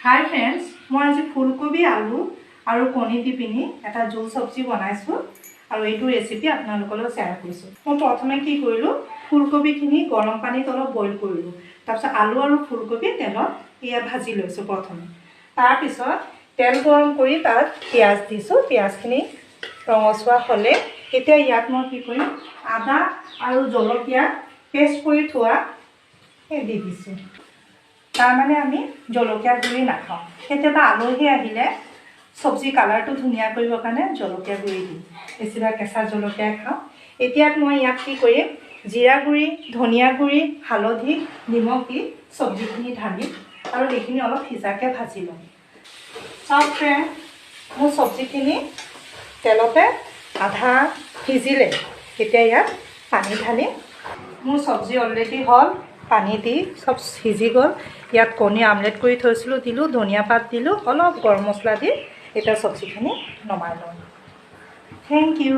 Hi friends मैं आज फुलकबी आलू और कणी दी पिनी एटा जोल सब्जी बनाइছো और यू रेसिपी आपनालोकলৈ शेयर কৰিছো। मैं प्रथमे कि करिलो फुलकबिखिनि गरम पानीत अलप बइल करिलो तारपिছত आलू और फुलकबी तेলত इया भाजी लैছো। प्रथमे तार पिছত तेल गरम करि तात पियाज दिছো। पियाजखिनि रंगसुआ हले এতিয়া ইয়াত মই কি কৰিম आदा और जलकिया पेस्ट কৰি থোৱা দি দিছো। तार माने आमी जलकिया गुड़ी नाखाओ केতিয়াबा आलही आहिले सब्जी कालार तो धुनिया करिবৰ কাৰণে जलकिया गुड़ी दिम। बेसिभाग केঁচা जलकिया खाओ। एतियात মই ইয়াত কি কৰিম जीरा गुड़ी धनिया गुड़ी हालधि निमख দি सब्जीखिनि ढालिम और এইখিনি অলপ সিজাকে ভাজি লম। চাওক ফ্ৰেণ্ড মোৰ सब्जीखिनि তেলতে आधा সিজিলে এতিয়া ইয়াত পানী ঢালিম। মোৰ सब्जी অলৰেডি হল पानी दी सब सिजी गल। इतना कणी आमलेट कर थैसिलो दिलो धनिया पात दिलो अलप गरम मसला दी एटा सब्जीखिनि नमाइ लम। Thank you.